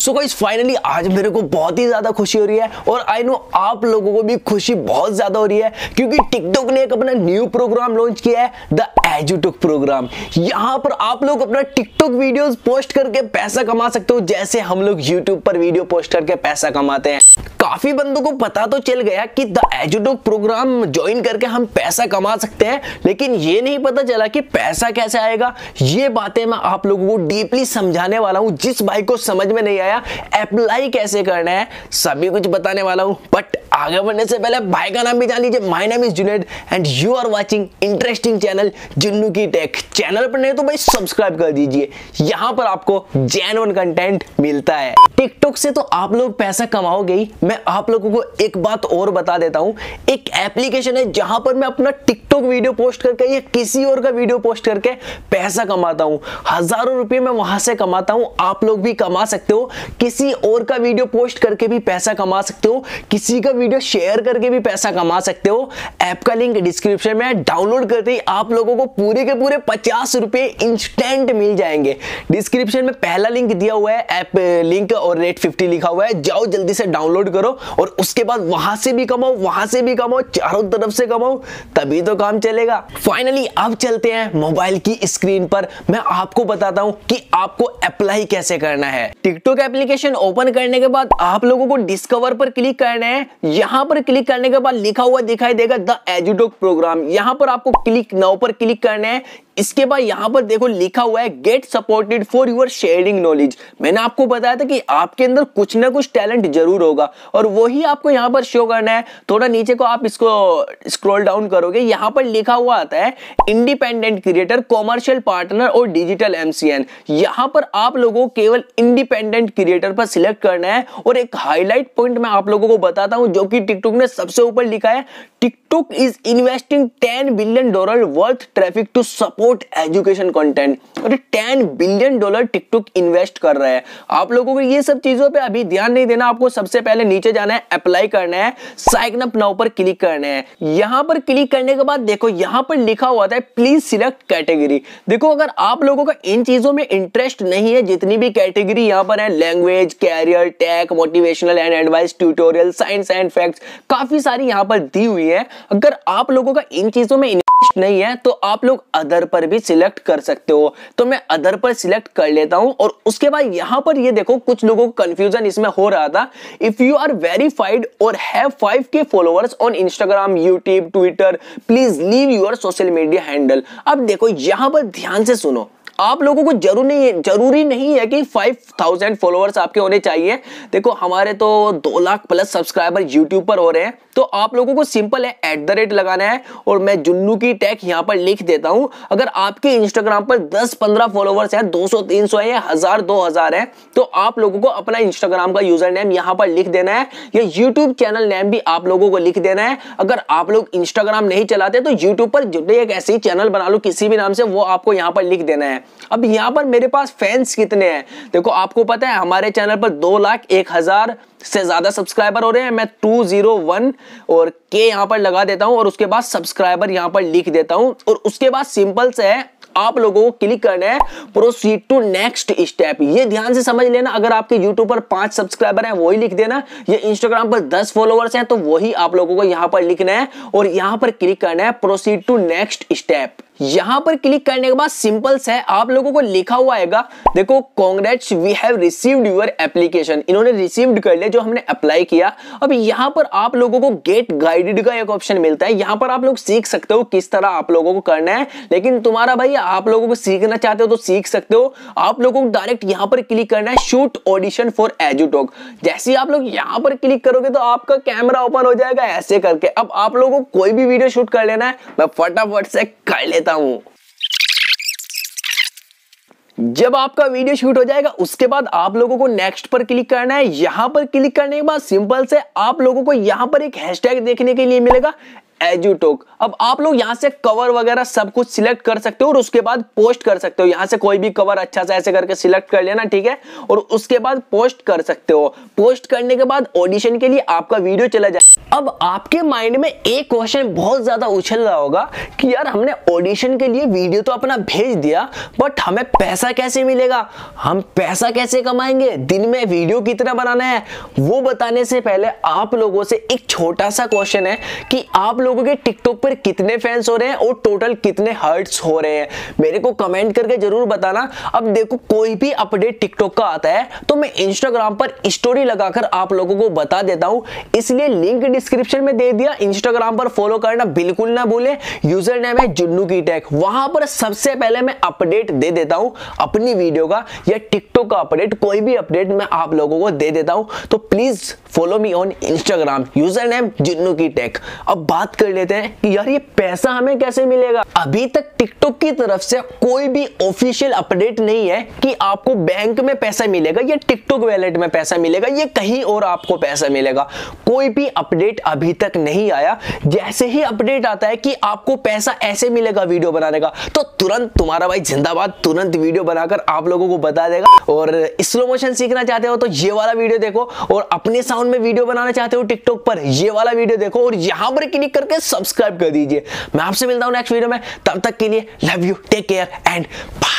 So guys finally आज मेरे को बहुत ही ज्यादा खुशी हो रही है और आई नो आप लोगों को भी खुशी बहुत ज्यादा हो रही है क्योंकि टिकटॉक ने एक अपना न्यू प्रोग्राम लॉन्च किया है, द एजुटॉक प्रोग्राम। यहाँ पर आप लोग अपना टिकटॉक वीडियोस पोस्ट करके पैसा कमा सकते हो, जैसे हम लोग यूट्यूब पर वीडियो पोस्ट करके पैसा कमाते हैं। काफी बंदों को पता तो चल गया कि द एजुटॉक प्रोग्राम ज्वाइन करके हम पैसा कमा सकते हैं, लेकिन ये नहीं पता चला कि पैसा कैसे आएगा। ये बातें मैं आप लोगों को डीपली समझाने वाला हूं। जिस भाई को समझ में नहीं आया अप्लाई कैसे करना है सभी कुछ बताने वाला हूं। बट आगे बढ़ने से पहले भाई का नाम भी जान लीजिए। My name is Junaid and you are watching interesting channel जुन्नुकीटेक। चैनल पर नहीं तो भाई सब्सक्राइब कर दीजिए, यहां पर आपको जेन्युइन कंटेंट मिलता है। टिकटॉक से तो आप लोग पैसा कमाओगे ही, मैं आप लोगों को एक बात और बता देता हूं। एक एप्लीकेशन है जहां पर मैं अपना टिकटॉक वीडियो पोस्ट करके या किसी और का वीडियो पोस्ट करके पैसा कमाता हूं। हजारों रुपए मैं वहां से कमाता हूं, आप लोग भी कमा सकते हो। किसी और का वीडियो पोस्ट करके भी पैसा कमा सकते हो, किसी का वीडियो शेयर करके भी पैसा कमा सकते हो। ऐप का लिंक डिस्क्रिप्शन में, डाउनलोड करते ही आप लोगों को पूरे के पूरे 50 रुपए इंस्टेंट मिल जाएंगे। डिस्क्रिप्शन में पहला लिंक दिया हुआ है, ऐप लिंक और रेट 50 लिखा हुआ है। जाओ जल्दी से डाउनलोड करो और उसके बाद वहां से भी कमाओ, वहां से भी कमाओ, चारों तरफ से कमाओ, तभी तो काम चलेगा। फाइनली अब चलते हैं मोबाइल की स्क्रीन पर। मैं आपको बताता हूं कि आपको अप्लाई कैसे करना है। टिकटॉक एप्लीकेशन ओपन करने के बाद आप लोगों को डिस्कवर पर क्लिक करना है। यहां पर क्लिक करने के बाद लिखा हुआ दिखाई देगा द एजुटॉक प्रोग्राम। यहां पर आपको क्लिक नाउ पर क्लिक करना है। इसके बाद यहां पर देखो लिखा हुआ है get supported for your sharing knowledge. मैंने आपको बताया था कि आपके अंदर कुछ ना कुछ टैलेंट जरूर होगा और वही आपको यहां पर शो करना है। थोड़ा नीचे को आप इसको स्क्रॉल डाउन करोगे, यहां पर लिखा हुआ आता है इंडिपेंडेंट क्रिएटर, कॉमर्शियल पार्टनर और डिजिटल एमसीएन। यहां पर आप लोगों को केवल इंडिपेंडेंट क्रिएटर पर सिलेक्ट करना है। और एक हाईलाइट पॉइंट मैं आप लोगों को बताता हूं जो कि टिकटॉक ने सबसे ऊपर लिखा है, TikTok is investing $10 billion worth traffic to support education content. और $10 बिलियन टिकटॉक इन्वेस्ट कर रहा है। आप लोगों को ये सब चीजों पे अभी ध्यान नहीं देना, आपको सबसे पहले नीचे जाना है, अप्लाई करना है, साइन अप नाउ पर क्लिक करना है। यहां पर क्लिक करने के बाद देखो यहां पर लिखा हुआ है प्लीज सिलेक्ट कैटेगरी। देखो अगर आप लोगों का इन चीजों में इंटरेस्ट नहीं है, जितनी भी कैटेगरी यहां पर है, language, career, tech, motivational and advice, tutorial, science and facts, काफी सारी यहां पर दी हुई है। अगर आप लोगों का इन चीजों में नहीं है तो आप लोग अदर पर भी सिलेक्ट कर सकते हो। तो मैं अदर पर सिलेक्ट कर लेता हूं और उसके बाद यहां पर ये देखो कुछ लोगों को कंफ्यूजन इसमें हो रहा था। इफ यू आर वेरीफाइड और have 5K followers on Instagram, YouTube, Twitter, please leave your social media handle. अब देखो यहां पर ध्यान से सुनो, आप लोगों को जरूरी नहीं है कि 5000 फॉलोअर्स आपके होने चाहिए। देखो हमारे तो 2 लाख प्लस सब्सक्राइबर यूट्यूब पर हो रहे हैं, तो आप लोगों को सिंपल है @ लगाना है और मैं जुन्नुकीटेक यहां पर लिख देता हूं। अगर आपके इंस्टाग्राम पर 10-15 फॉलोअर्स हैं, 200-300 है या 1000-2000 है, तो आप लोगों को अपना इंस्टाग्राम का यूजर नेम यहां पर लिख देना है या यूट्यूब चैनल नेम भी आप लोगों को लिख देना है। अगर आप लोग इंस्टाग्राम नहीं चलाते तो यूट्यूब पर जुड़े एक ऐसे ही चैनल बना लो किसी भी नाम से, वो आपको यहां पर लिख देना है। अब यहां पर मेरे पास फैंस कितने हैं, देखो आपको पता है हमारे चैनल पर 2,01,000 से ज्यादा सब्सक्राइबर हो रहे हैं। मैं 201 और के यहां पर लगा देता हूं और उसके बाद सब्सक्राइबर यहां पर लिख देता हूं और उसके बाद सिंपल से है आप लोगों को क्लिक करना है प्रोसीड टू नेक्स्ट स्टेप। ये ध्यान से समझ लेना, अगर आपके यूट्यूब पर 5 सब्सक्राइबर हैं वही लिख देना, ये इंस्टाग्राम पर 10 फॉलोअर्स हैं तो वही आप लोगों को यहां पर लिखना है और यहां पर क्लिक करना है प्रोसीड टू नेक्स्ट स्टेप। यहां पर क्लिक करने के बाद सिंपल से आप लोगों को लिखा हुआ आएगा, देखो congrats we have received your application. इन्होंने रिसीव्ड कर लिया जो हमने अप्लाई किया। अब यहां पर आप लोगों को गेट गाइडेड का एक ऑप्शन मिलता है, यहां पर आप लोग सीख सकते हो किस तरह आप लोगों को करना है। लेकिन तुम्हारा भाई आप लोगों को सीखना चाहते हो तो सीख सकते हो। आप लोगों को डायरेक्ट यहां पर क्लिक करना है शूट ऑडिशन फॉर एजुटॉक। जैसे ही आप लोग यहां पर क्लिक करोगे तो आपका कैमरा ओपन हो जाएगा ऐसे करके। अब आप लोगों को कोई भी वीडियो शूट कर लेना है, मैं फटाफट से कर लेता हूं। जब आपका वीडियो शूट हो जाएगा उसके बाद आप लोगों को नेक्स्ट पर क्लिक करना है। यहां पर क्लिक करने के बाद सिंपल से आप लोगों को यहां पर एक हैशटैग देखने के लिए मिलेगा एजुटॉक। अब आप लोग यहां से कवर वगैरह सब कुछ सिलेक्ट कर सकते हो और उसके बाद पोस्ट कर सकते हो। यहां से कोई भी कवर अच्छा सा ऐसे करके सिलेक्ट कर लेना, ठीक है, और उसके बाद पोस्ट कर सकते हो। पोस्ट करने के बाद ऑडिशन के लिए आपका वीडियो चला जाए। अब आपके माइंड में एक क्वेश्चन बहुत ज्यादा उछल रहा होगा कि यार हमने ऑडिशन के लिए वीडियो तो अपना भेज दिया, बट हमें पैसा कैसे मिलेगा, हम पैसा कैसे कमाएंगे, दिन में वीडियो कितना बनाना है। वो बताने से पहले आप लोगों से एक छोटा सा क्वेश्चन है कि आप लोगों के टिकटॉक पर कितने फैंस हो रहे हैं और टोटल कितने हर्ट्स हो रहे हैं, मेरे को कमेंट करके जरूर बताना। अब देखो कोई भी अपडेट टिकटॉक का आता है तो मैं इंस्टाग्राम पर स्टोरी लगाकर आप लोगों को बता देता हूं, इसलिए लिंक डिस्क्रिप्शन में दे दिया, इंस्टाग्राम पर फॉलो करना बिल्कुल ना भूलें। यूजर नेम है जुन्नुकीटेक, वहां पर सबसे पहले मैं अपडेट दे देता हूं अपनी वीडियो का या टिकटॉक का अपडेट, कोई भी अपडेट मैं आप लोगों को दे देता हूं, तो please follow me on Instagram, user name जुन्नुकीटेक। अब बात कर लेते हैं कि यार ये पैसा हमें कैसे मिलेगा। अभी तक टिकटॉक की तरफ से कोई भी ऑफिशियल अपडेट नहीं है कि आपको बैंक में पैसा मिलेगा या टिकटॉक वॉलेट में पैसा मिलेगा या कहीं और आपको पैसा मिलेगा, कोई भी अपडेट अभी तक नहीं आया। जैसे ही अपडेट आता है कि आपको पैसा ऐसे मिलेगा वीडियो बनाने का, तो तुरंत तुम्हारा भाई जिंदाबाद तुरंत वीडियो बनाकर आप लोगों को बता देगा। और स्लो मोशन सीखना चाहते हो तो ये वाला वीडियो देखो, और अपने साउंड में वीडियो बनाना चाहते हो टिकटॉक पर, ये वाला वीडियो देखो और यहां पर क्लिक करके सब्सक्राइब कर दीजिए। मैं आपसे मिलता हूं नेक्स्ट वीडियो में, तब तक के लिए love you, take care and bye.